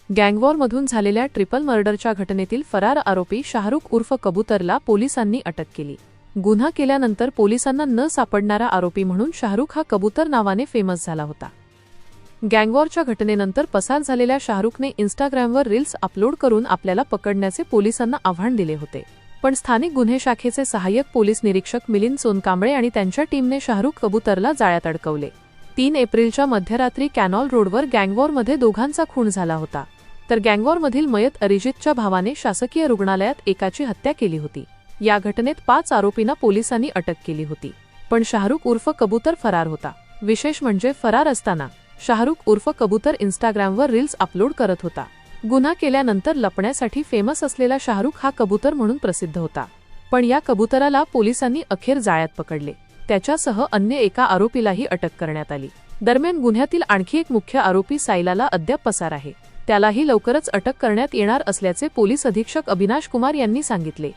गँगवॉरमधून झालेल्या ट्रिपल मर्डरच्या घटनेतील फरार आरोपी शाहरुख उर्फ कबूतरला पोलिसांनी अटक केली। गुन्हा केल्यानंतर पोलिसांना न सापडणारा आरोपी म्हणून शाहरुख हा कबूतर नावाने फेमस झाला होता। गँगवॉरच्या घटनेनंतर पसार झालेल्या शाहरुखने इन्स्टाग्रामवर रील्स अपलोड करून आपल्याला पकडण्याचे पोलिसांना आव्हान दिले होते। पण स्थानिक गुन्हे शाखेचे सहाय्यक पोलीस निरीक्षक मिलिंद सोनकांबळे आणि त्यांच्या टीमने शाहरुख कबूतरला जाळ्यात अडकवले। 3 एप्रिलच्या मध्यरात्री कॅनॉल रोडवर गँगवॉरमध्ये दोघांचा खून झाला होता, तर गँगवॉरमधील मयत अरिजितच्या भावाने शासकीय रुग्णालयात एकाची हत्या केली होती। या घटनेत 5 आरोपींना पोलिसांनी अटक केली होती, पण शाहरुख उर्फ कबूतर फरार होता। विशेष म्हणजे फरार असताना शाहरुख उर्फ कबूतर इन्स्टाग्रामवर रील्स अपलोड करत होता। गुन्हा केल्यानंतर लपण्यासाठी फेमस असलेला शाहरुख हा कबूतर म्हणून प्रसिद्ध होता, पण या कबूतराला पोलिसांनी अखेर जाळ्यात पकडले। त्याच्यासह अन्य एका आरोपीलाही अटक करण्यात आली। दरम्यान गुन्ह्यातील आणखी एक मुख्य आरोपी सायलाला अद्याप पसार आहे, त्यालाही लवकरच अटक करण्यात येणार असल्याचे पोलीस अधीक्षक अविनाश कुमार यांनी सांगितले।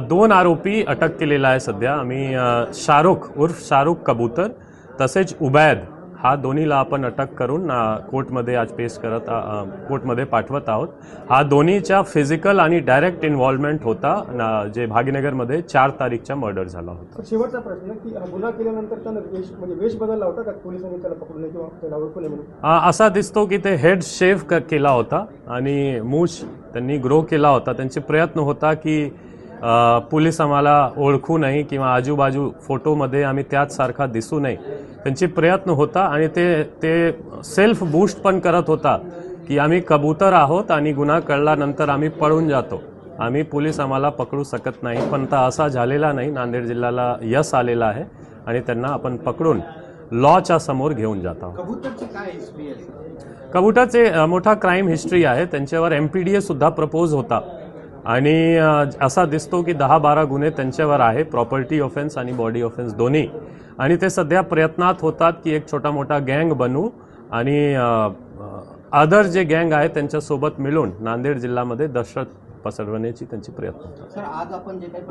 2 आरोपी अटक केलेला आहे सध्या आम्ही। शाहरुख उर्फ शाहरुख कबूतर तसेच उबैद हा दोन्हीला आपण अटक करून कोर्टमध्ये आज पेश करत कोर्टमध्ये पाठवत आहोत। हा दोन्हीच्या फिजिकल आणि डायरेक्ट इन्व्हॉल्वमेंट होता जे भागीनगरमध्ये 4 तारीखचा मर्डर झाला होता। शेवटचा प्रश्न की गुन्हा केल्यानंतर त्यानं वेश बदलला होता का पोलिसांनी त्याला पकडून किंवा त्याला ओळखून म्हणून? असा दिसतो की ते हेड शेव केला होता आणि मूछ त्यांनी ग्रो केला होता। त्यांचे प्रयत्न होता की पोलीस आम्हाला ओळखू नये किंवा आजूबाजू फोटोमध्ये आम्ही त्याच सारखा दिसू नये, त्यांचे प्रयत्न होता। आणि ते सेल्फ बूस्ट पण करत होता की आम्ही कबूतर आहोत आणि गुन्हा कळल्यानंतर आम्ही पळून जातो, आम्ही पोलीस आम्हाला पकडू शकत नाही। पण असा झालेला नाही। नांदेड जिल्ह्याला यश आलेला आहे आणि त्यांना आपण पकडून लॉच्या समोर घेऊन जात आहोत। कबूतरची काय हिस्ट्री आहे? कबूतरचे मोठा क्राईम हिस्ट्री आहे। त्यांच्यावर MPDA सुद्धा प्रपोज होता आणि असा दिसतो की 10-12 गुन्हे त्यांच्यावर आहे, प्रॉपर्टी ऑफेन्स आणि बॉडी ऑफेन्स दोन्ही। आणि ते सध्या प्रयत्नात होतात की एक छोटा मोठा गँग बनवू आणि अदर जे गँग आहे त्यांच्यासोबत मिळून नांदेड जिल्ह्यामध्ये दहशत पसरवण्याची त्यांची प्रयत्न होतात। सर, आज आपण जे काही